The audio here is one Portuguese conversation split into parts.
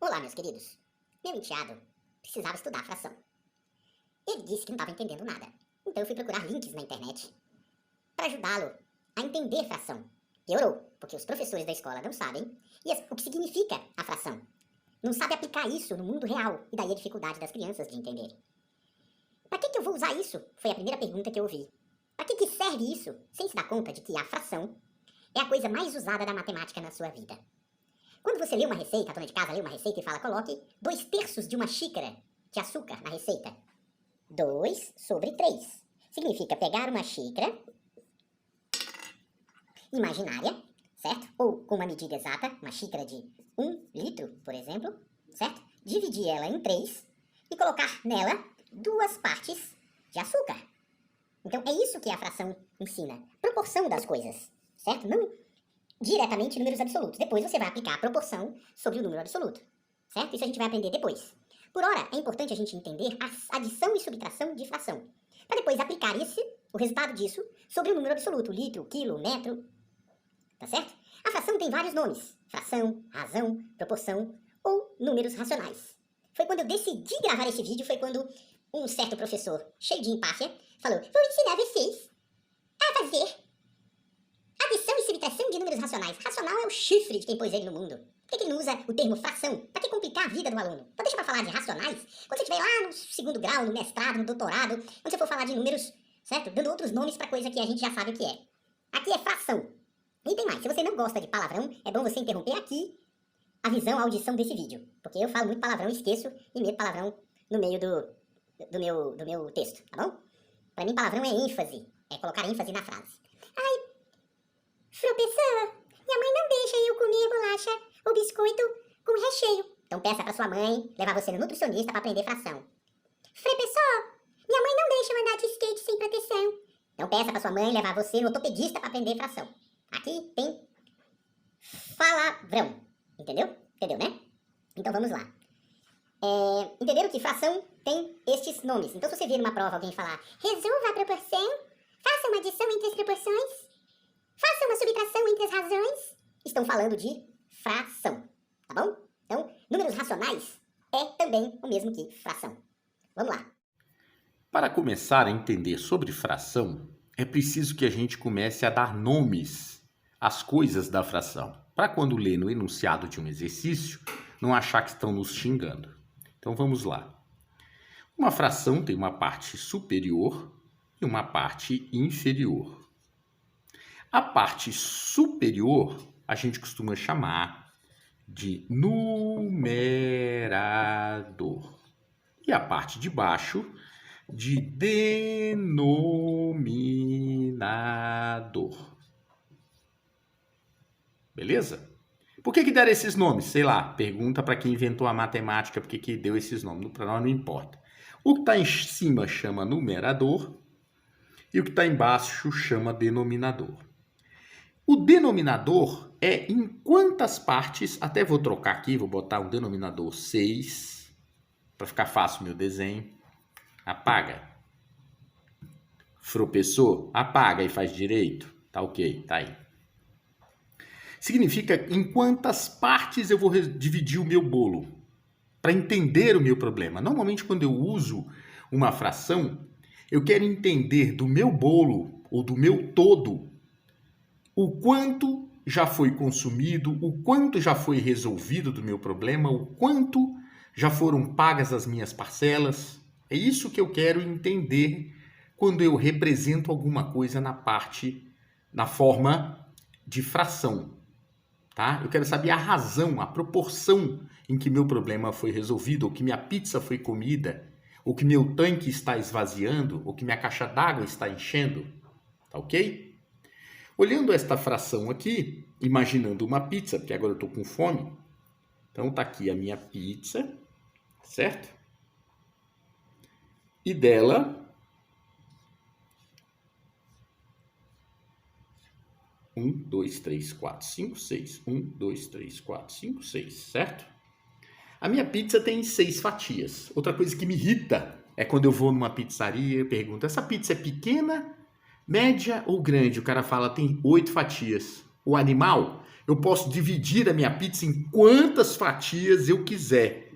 Olá, meus queridos. Meu enteado precisava estudar fração. Ele disse que não estava entendendo nada. Então eu fui procurar links na internet para ajudá-lo a entender fração. Piorou, porque os professores da escola não sabem o que significa a fração. Não sabe aplicar isso no mundo real, e daí a dificuldade das crianças de entender. Para que eu vou usar isso? Foi a primeira pergunta que eu ouvi. Para que serve isso, sem se dar conta de que a fração é a coisa mais usada da matemática na sua vida? Quando você lê uma receita, a dona de casa lê uma receita e fala, coloque 2/3 de uma xícara de açúcar na receita. 2/3. Significa pegar uma xícara imaginária, certo? Ou com uma medida exata, uma xícara de 1 litro, por exemplo, certo? Dividir ela em 3 e colocar nela 2 partes de açúcar. Então é isso que a fração ensina. Proporção das coisas, certo? Não diretamente números absolutos. Depois você vai aplicar a proporção sobre o número absoluto, certo? Isso a gente vai aprender depois. Por ora, é importante a gente entender a adição e subtração de fração, para depois aplicar o resultado disso sobre o número absoluto, litro, quilo, metro, tá certo? A fração tem vários nomes: fração, razão, proporção ou números racionais. Foi quando eu decidi gravar esse vídeo, foi quando um certo professor, cheio de empáfia, falou: vou ensinar vocês a fazer adição e subtração de números racionais. Racional é o chifre de quem pôs ele no mundo. Por que ele não usa o termo fração? Para que complicar a vida do aluno? Então deixa pra falar de racionais quando você estiver lá no segundo grau, no mestrado, no doutorado, quando você for falar de números, certo? Dando outros nomes pra coisa que a gente já sabe o que é. Aqui é fração. E tem mais, se você não gosta de palavrão, é bom você interromper aqui a visão, a audição desse vídeo. Porque eu falo muito palavrão, esqueço e meto palavrão no meio do meu texto, tá bom? Pra mim palavrão é ênfase, é colocar ênfase na frase. Ai, professor, minha mãe não deixa eu comer bolacha ou biscoito com recheio. Então peça pra sua mãe levar você no nutricionista pra aprender fração. Professor, minha mãe não deixa eu andar de skate sem proteção. Então peça pra sua mãe levar você no ortopedista pra aprender fração. Aqui tem palavrão, entendeu? Entendeu, né? Então vamos lá. Entenderam que fração tem estes nomes. Então se você vir numa prova alguém falar resolva a proporção, faça uma adição entre as proporções, faça uma subtração entre as razões, estão falando de fração, tá bom? Então, números racionais é também o mesmo que fração. Vamos lá. Para começar a entender sobre fração, é preciso que a gente comece a dar nomes às coisas da fração, para quando ler no enunciado de um exercício, não achar que estão nos xingando. Então vamos lá. Uma fração tem uma parte superior e uma parte inferior. A parte superior a gente costuma chamar de numerador. E a parte de baixo de denominador. Beleza? Por que deram esses nomes? Sei lá, pergunta para quem inventou a matemática por que deu esses nomes. Para nós não importa. O que está em cima chama numerador e o que está embaixo chama denominador. O denominador é em quantas partes, até vou trocar aqui, vou botar um denominador 6, para ficar fácil o meu desenho. Apaga. Professor, apaga e faz direito. Tá ok, tá aí. Significa em quantas partes eu vou dividir o meu bolo, para entender o meu problema. Normalmente quando eu uso uma fração, eu quero entender do meu bolo ou do meu todo o quanto já foi consumido, o quanto já foi resolvido do meu problema, o quanto já foram pagas as minhas parcelas. É isso que eu quero entender quando eu represento alguma coisa na forma de fração. Tá? Eu quero saber a razão, a proporção em que meu problema foi resolvido, ou que minha pizza foi comida, ou que meu tanque está esvaziando, ou que minha caixa d'água está enchendo. Tá ok? Olhando esta fração aqui, imaginando uma pizza, porque agora eu estou com fome. Então tá aqui a minha pizza, certo? E dela 1, 2, 3, 4, 5, 6. 1, 2, 3, 4, 5, 6, certo? A minha pizza tem 6 fatias. Outra coisa que me irrita é quando eu vou numa pizzaria e pergunto, essa pizza é pequena, média ou grande? O cara fala, tem 8 fatias. O animal Eu posso dividir a minha pizza em quantas fatias eu quiser.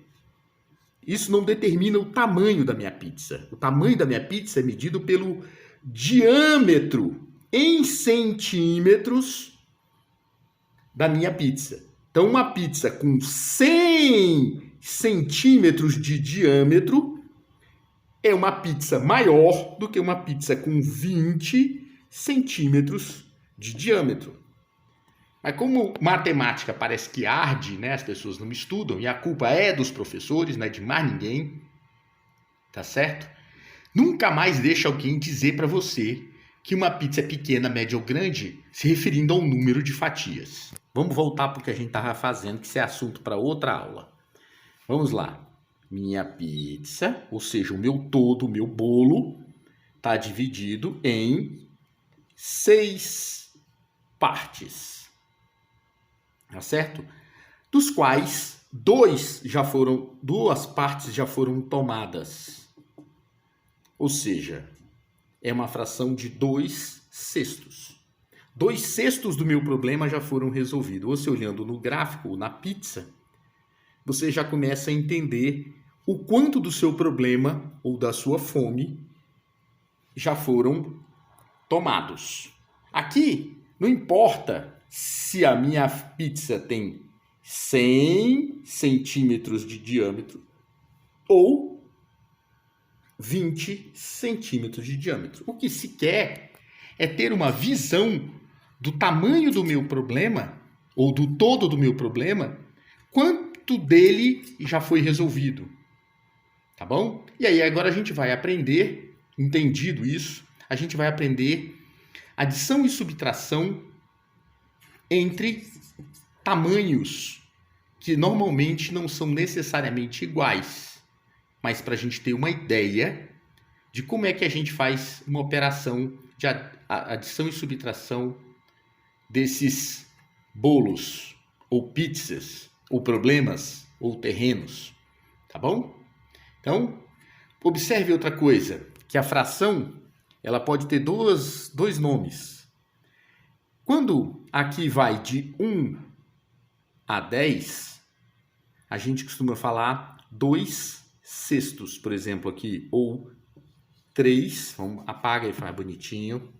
Isso não determina o tamanho da minha pizza. O tamanho da minha pizza é medido pelo diâmetro em centímetros da minha pizza. Então, uma pizza com 100 centímetros de diâmetro é uma pizza maior do que uma pizza com 20 centímetros de diâmetro. Mas como matemática parece que arde, né? As pessoas não estudam e a culpa é dos professores, não é de mais ninguém, tá certo? Nunca mais deixe alguém dizer para você que uma pizza é pequena, média ou grande, se referindo ao número de fatias. Vamos voltar para o que a gente estava fazendo, que isso é assunto para outra aula. Vamos lá. Minha pizza, ou seja, o meu todo, o meu bolo, está dividido em 6 partes. Tá certo? Dos quais duas partes já foram tomadas. Ou seja, é uma fração de 2/6. 2/6 do meu problema já foram resolvidos. Você olhando no gráfico, na pizza, você já começa a entender o quanto do seu problema ou da sua fome já foram tomados. Aqui, não importa se a minha pizza tem 100 centímetros de diâmetro ou 20 centímetros de diâmetro. O que se quer é ter uma visão do tamanho do meu problema, ou do todo do meu problema, quanto dele já foi resolvido. Tá bom? E aí agora a gente vai aprender, entendido isso, a gente vai aprender adição e subtração entre tamanhos que normalmente não são necessariamente iguais, mas para a gente ter uma ideia de como é que a gente faz uma operação de adição e subtração desses bolos, ou pizzas, ou problemas, ou terrenos, tá bom? Então, observe outra coisa, que a fração ela pode ter dois nomes. Quando aqui vai de 1 a 10, a gente costuma falar 2/6, por exemplo, aqui, ou 3, vamos, apaga e faz bonitinho.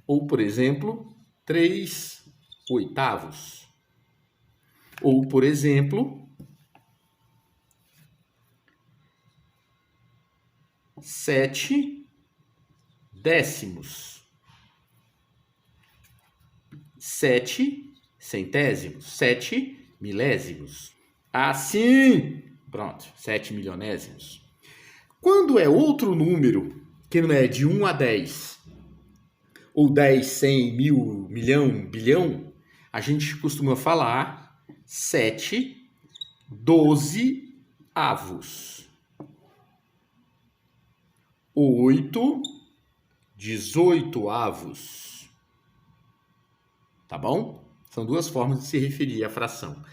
Ou, por exemplo, 3/8. Ou, por exemplo, 7/10. 7 centésimos, 7 milésimos. Assim, pronto, 7 milionésimos. Quando é outro número, que não é de 1 a 10, ou 10, 100, 1000, milhão, bilhão, a gente costuma falar 7/12. 8/18. Tá bom? São duas formas de se referir à fração.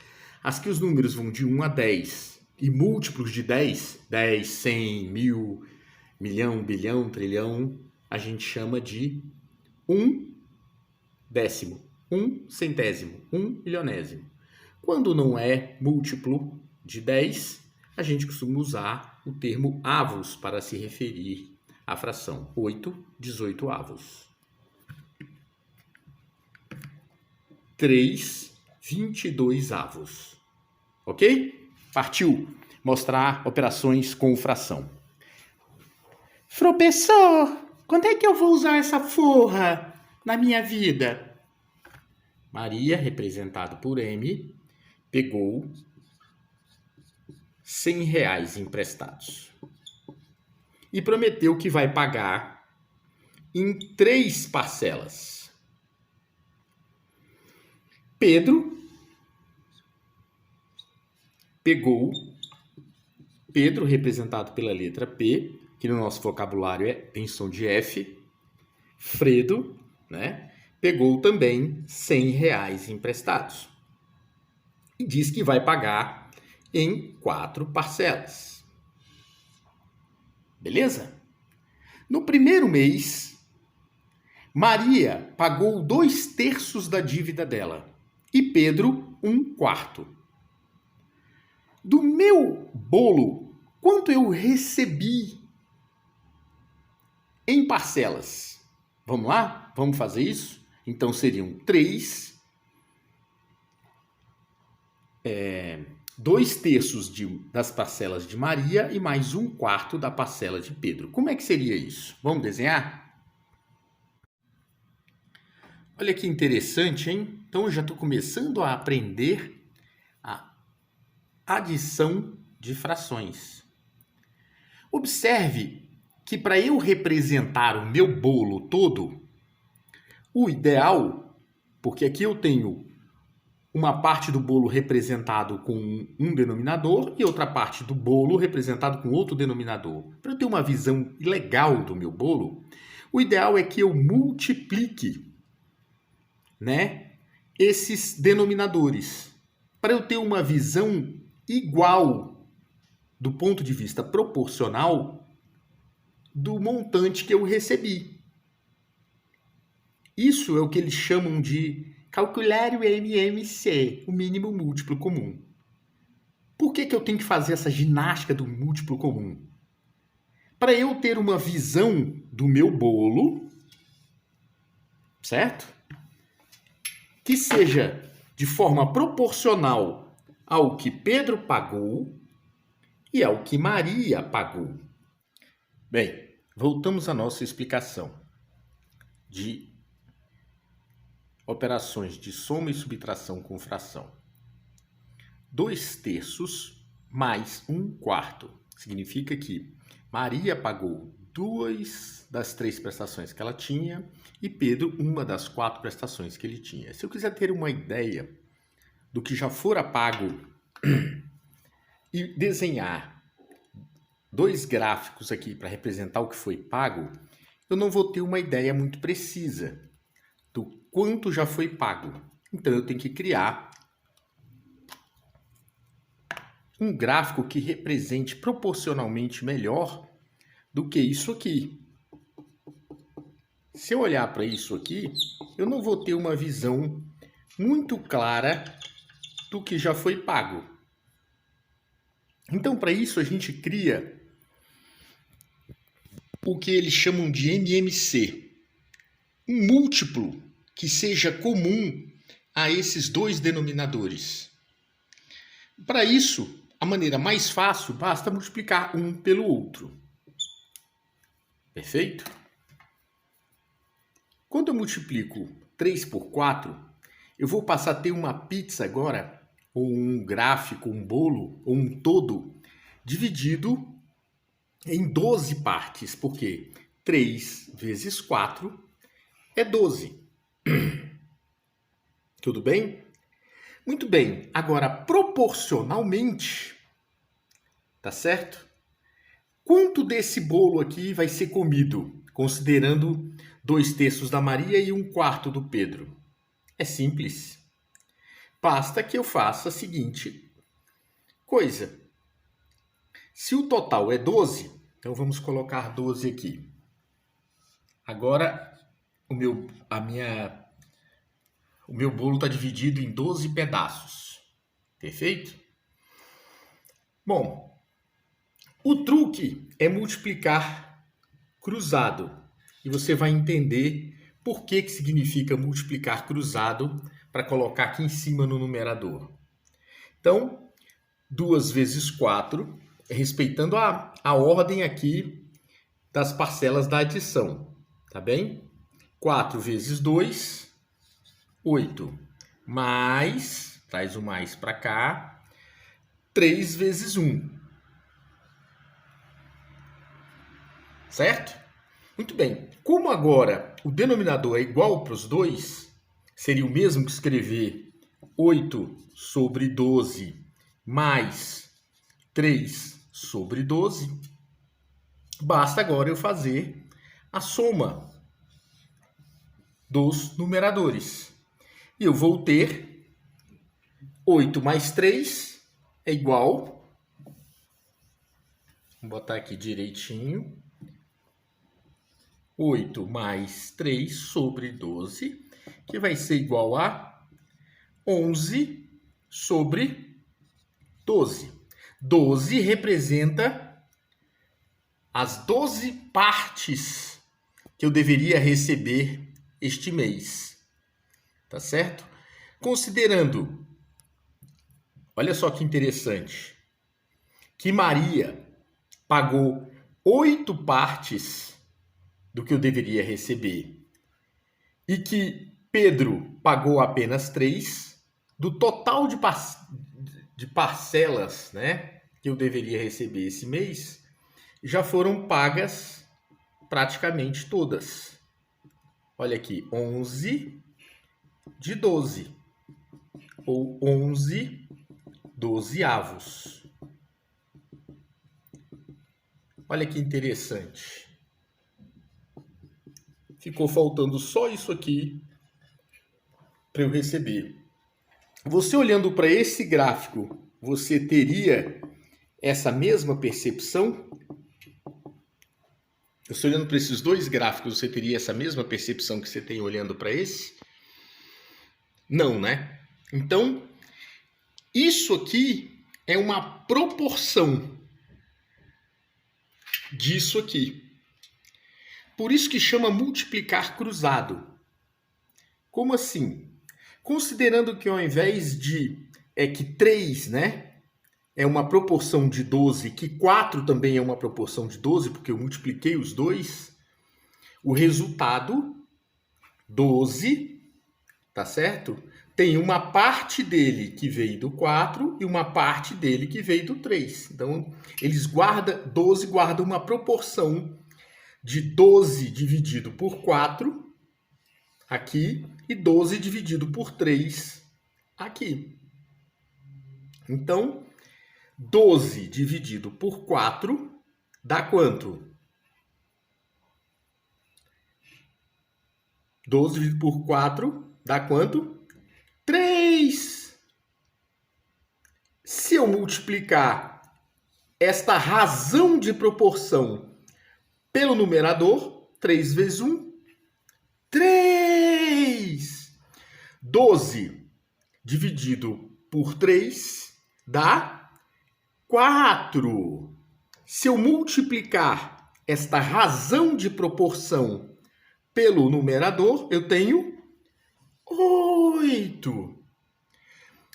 As que os números vão de 1 a 10 e múltiplos de 10, 10, 100, 1000, milhão, bilhão, trilhão, a gente chama de 1/10, 1/100, 1/1000. Quando não é múltiplo de 10, a gente costuma usar o termo avos para se referir à fração 8/18. 3/22. Ok? Partiu mostrar operações com fração. Professor, quando é que eu vou usar essa forra na minha vida? Maria, representada por M, pegou R$100 emprestados e prometeu que vai pagar em 3 parcelas. Pedro, representado pela letra P, que no nosso vocabulário tem som de F. Fredo, né, pegou também R$100 emprestados e diz que vai pagar em 4 parcelas. Beleza? No primeiro mês, Maria pagou 2/3 da dívida dela e Pedro 1/4. Do meu bolo, quanto eu recebi em parcelas? Vamos lá? Vamos fazer isso? Então seriam 3, 2/3 das parcelas de Maria e mais 1/4 da parcela de Pedro. Como é que seria isso? Vamos desenhar? Olha que interessante, hein? Então eu já estou começando a aprender a adição de frações. Observe que para eu representar o meu bolo todo, o ideal, porque aqui eu tenho uma parte do bolo representado com um denominador e outra parte do bolo representado com outro denominador. Para eu ter uma visão legal do meu bolo, o ideal é que eu multiplique, esses denominadores. Para eu ter uma visão igual do ponto de vista proporcional do montante que eu recebi. Isso é o que eles chamam de calcular o MMC, o mínimo múltiplo comum. Por que eu tenho que fazer essa ginástica do múltiplo comum? Para eu ter uma visão do meu bolo, certo? Que seja de forma proporcional ao que Pedro pagou e ao que Maria pagou. Bem, voltamos à nossa explicação de operações de soma e subtração com fração. 2/3 mais 1/4 significa que Maria pagou 2 das 3 prestações que ela tinha e Pedro 1 das 4 prestações que ele tinha. Se eu quiser ter uma ideia do que já fora pago e desenhar 2 gráficos aqui para representar o que foi pago, eu não vou ter uma ideia muito precisa do quanto já foi pago. Então eu tenho que criar um gráfico que represente proporcionalmente melhor do que isso aqui. Se eu olhar para isso aqui, eu não vou ter uma visão muito clara do que já foi pago. Então, para isso, a gente cria o que eles chamam de MMC, um múltiplo que seja comum a esses 2 denominadores. Para isso, a maneira mais fácil, basta multiplicar um pelo outro. Perfeito? Quando eu multiplico 3 por 4, eu vou passar a ter uma pizza agora, ou um gráfico, um bolo, ou um todo, dividido em 12 partes, porque 3 vezes 4 é 12. Tudo bem? Muito bem. Agora, proporcionalmente, tá certo? Quanto desse bolo aqui vai ser comido, considerando 2/3 da Maria e 1/4 do Pedro? É simples. Basta que eu faça a seguinte coisa. Se o total é 12, então vamos colocar 12 aqui. Agora, o meu bolo está dividido em 12 pedaços. Perfeito? Bom, o truque é multiplicar cruzado. E você vai entender por que significa multiplicar cruzado para colocar aqui em cima no numerador. Então, 2 vezes 4, respeitando a ordem aqui das parcelas da adição, tá bem? 4 vezes 2, 8, mais, traz o mais para cá, 3 vezes 1. Certo? Muito bem. Como agora o denominador é igual para os dois, seria o mesmo que escrever 8 sobre 12 mais 3 sobre 12. Basta agora eu fazer a soma dos numeradores. E eu vou ter 8 mais 3 é igual... Vou botar aqui direitinho. 8 mais 3 sobre 12, que vai ser igual a 11 sobre 12. 12 representa as 12 partes que eu deveria receber este mês. Tá certo? Considerando, olha só que interessante, que Maria pagou 8 partes do que eu deveria receber e que Pedro pagou apenas 3, do total de parcelas, né, que eu deveria receber esse mês, já foram pagas praticamente todas. Olha aqui, 11 de 12, ou 11 dozeavos. Olha que interessante. Ficou faltando só isso aqui para eu receber. Você olhando para esse gráfico, você teria essa mesma percepção? Você olhando para esses dois gráficos, você teria essa mesma percepção que você tem olhando para esse? Não, né? Então, isso aqui é uma proporção disso aqui. Por isso que chama multiplicar cruzado. Como assim? Considerando que ao invés de que 3, né, é uma proporção de 12, que 4 também é uma proporção de 12, porque eu multipliquei os dois, o resultado, 12, tá certo? Tem uma parte dele que veio do 4 e uma parte dele que veio do 3. Então, 12 guarda uma proporção de 12 dividido por 4 aqui e 12 dividido por 3 aqui. Então, 12 dividido por 4 dá quanto? 12 dividido por 4 dá quanto? 3. Se eu multiplicar esta razão de proporção pelo numerador, 3 vezes 1, 3. 12 dividido por 3 dá 4. Se eu multiplicar esta razão de proporção pelo numerador, eu tenho 8.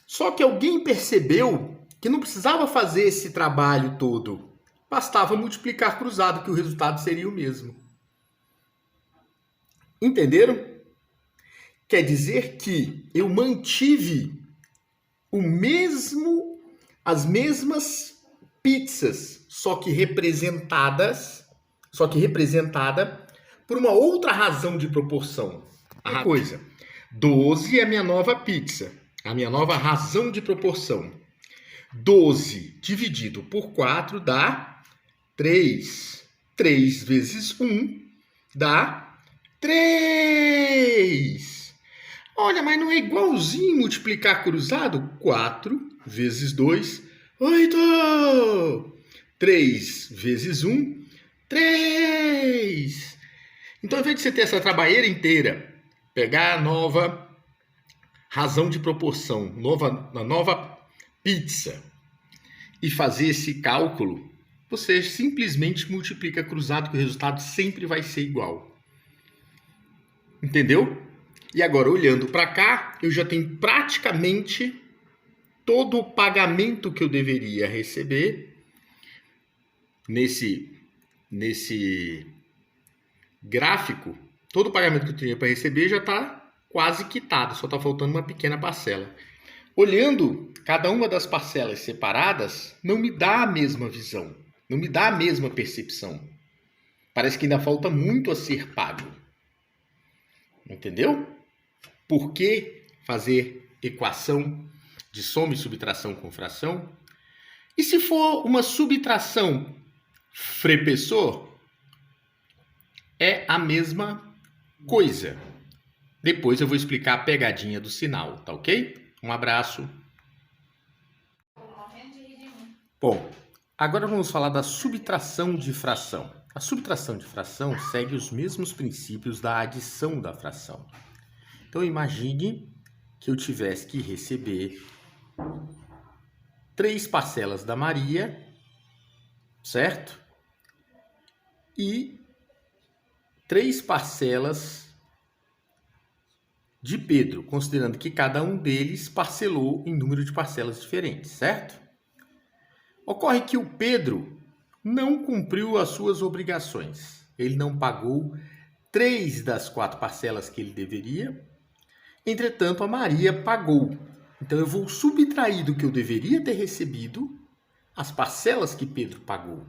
Só que alguém percebeu que não precisava fazer esse trabalho todo. Bastava multiplicar cruzado, que o resultado seria o mesmo. Entenderam? Quer dizer que eu mantive as mesmas pizzas, só que representada por uma outra razão de proporção. A coisa, 12 é a minha nova pizza, a minha nova razão de proporção. 12 dividido por 4 dá 3. 3 vezes 1 dá 3. Olha, mas não é igualzinho multiplicar cruzado? 4 vezes 2, 8. 3 vezes 1, 3. Então, ao invés de você ter essa trabalheira inteira, pegar a nova razão de proporção, a nova pizza, e fazer esse cálculo, você simplesmente multiplica cruzado, que o resultado sempre vai ser igual. Entendeu? E agora, olhando para cá, eu já tenho praticamente todo o pagamento que eu deveria receber nesse gráfico. Todo o pagamento que eu tinha para receber já está quase quitado, só está faltando uma pequena parcela. Olhando cada uma das parcelas separadas, não me dá a mesma visão, não me dá a mesma percepção. Parece que ainda falta muito a ser pago. Entendeu? Por que fazer equação de soma e subtração com fração? E se for uma subtração Frepessor, é a mesma coisa. Depois eu vou explicar a pegadinha do sinal, tá ok? Um abraço. Bom, agora vamos falar da subtração de fração. A subtração de fração segue os mesmos princípios da adição da fração. Então, imagine que eu tivesse que receber 3 parcelas da Maria, certo? E 3 parcelas de Pedro, considerando que cada um deles parcelou em número de parcelas diferentes, certo? Ocorre que o Pedro não cumpriu as suas obrigações. Ele não pagou 3 das 4 parcelas que ele deveria. Entretanto, a Maria pagou. Então, eu vou subtrair do que eu deveria ter recebido as parcelas que Pedro pagou.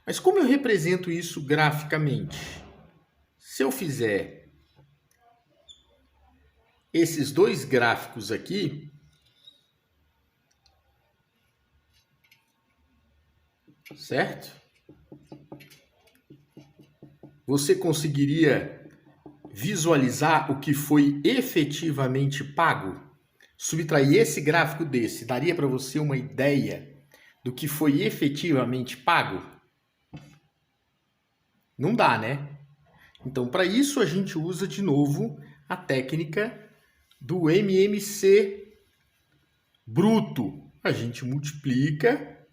Mas como eu represento isso graficamente? Se eu fizer esses 2 gráficos aqui, certo? Você conseguiria visualizar o que foi efetivamente pago? Subtrair esse gráfico desse, daria para você uma ideia do que foi efetivamente pago? Não dá, né? Então, para isso, a gente usa de novo a técnica do MMC bruto. A gente multiplica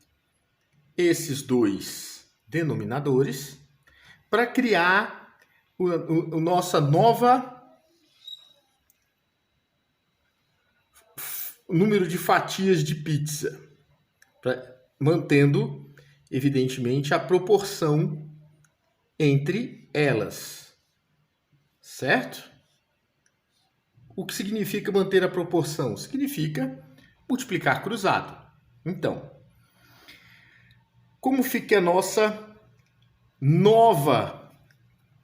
esses 2 denominadores para criar o nossa nova número de fatias de pizza, mantendo, evidentemente, a proporção entre elas, certo? O que significa manter a proporção? Significa multiplicar cruzado. Então, como fica a nossa nova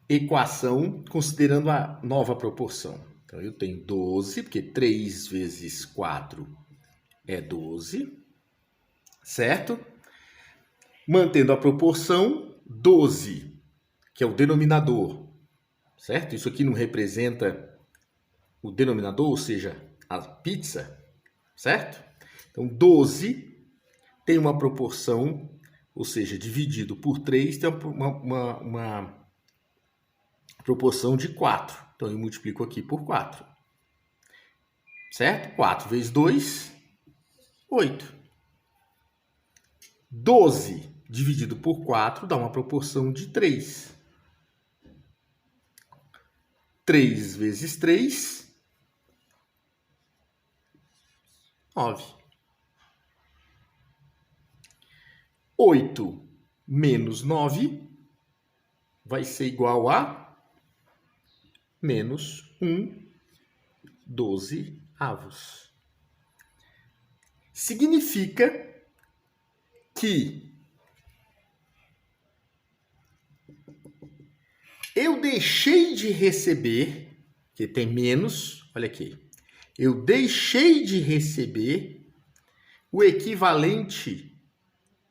equação, considerando a nova proporção? Então, eu tenho 12, porque 3 vezes 4 é 12, certo? Mantendo a proporção, 12, que é o denominador, certo? Isso aqui não representa o denominador, ou seja, a pizza, certo? Então, 12 tem uma proporção, ou seja, dividido por 3, tem uma proporção de 4. Então, eu multiplico aqui por 4. Certo? 4 vezes 2, 8. 12 dividido por 4 dá uma proporção de 3. 3 vezes 3, 9. 8 menos 9 vai ser igual a menos 1/12. Significa que eu deixei de receber, que tem menos, olha aqui, eu deixei de receber o equivalente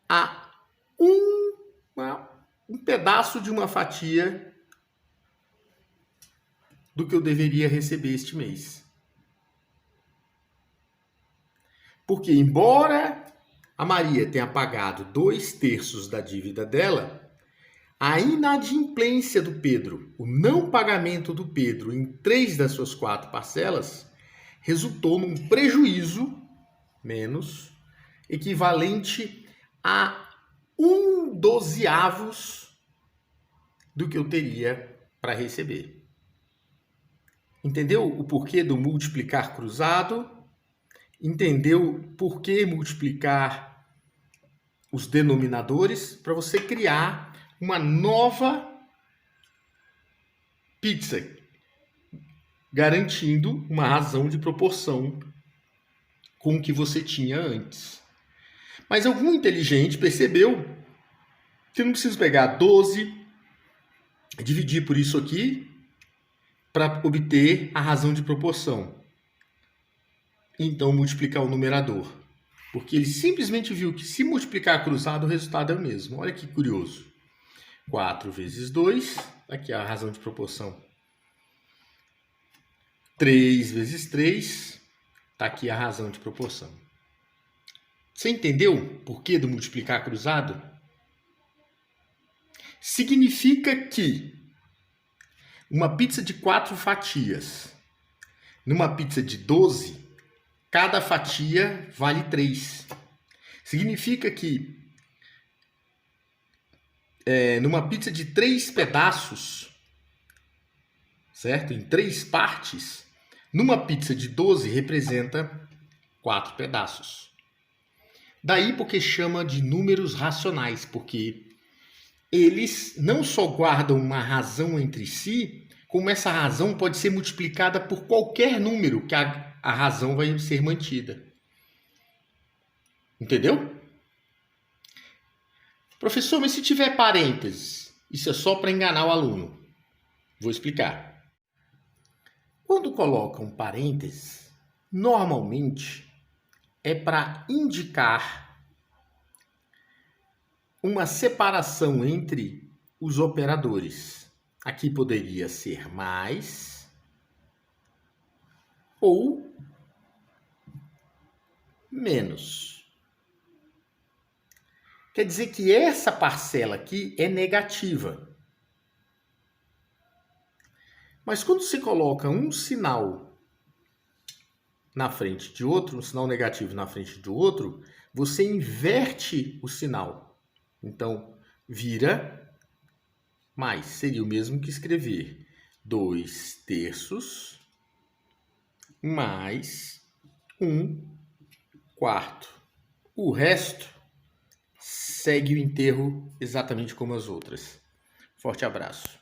a um pedaço de uma fatia do que eu deveria receber este mês. Porque, embora a Maria tenha pagado 2/3 da dívida dela, a inadimplência do Pedro, o não pagamento do Pedro em 3 das suas 4 parcelas, resultou num prejuízo menos equivalente a 1/12 do que eu teria para receber. Entendeu o porquê do multiplicar cruzado? Entendeu por que multiplicar os denominadores? Para você criar uma nova pizza, garantindo uma razão de proporção com o que você tinha antes. Mas algum inteligente percebeu que eu não preciso pegar 12, dividir por isso aqui, para obter a razão de proporção. Então, multiplicar o numerador. Porque ele simplesmente viu que se multiplicar cruzado, o resultado é o mesmo. Olha que curioso. 4 vezes 2, aqui é a razão de proporção. 3 vezes 3, está aqui a razão de proporção. Você entendeu o porquê do multiplicar cruzado? Significa que uma pizza de 4 fatias, numa pizza de 12, cada fatia vale 3. Significa que numa pizza de 3 pedaços, certo? Em 3 partes, numa pizza de 12 representa 4 pedaços. Daí porque chama de números racionais, porque eles não só guardam uma razão entre si, como essa razão pode ser multiplicada por qualquer número que a razão vai ser mantida. Entendeu? Professor, mas se tiver parênteses, isso é só para enganar o aluno. Vou explicar. Quando colocam parênteses, normalmente é para indicar uma separação entre os operadores. Aqui poderia ser mais ou menos. Quer dizer que essa parcela aqui é negativa. Mas quando você coloca um sinal na frente de outro, um sinal negativo na frente do outro, você inverte o sinal. Então, vira mais. Seria o mesmo que escrever 2/3 mais 1/4. O resto segue o enterro exatamente como as outras. Forte abraço.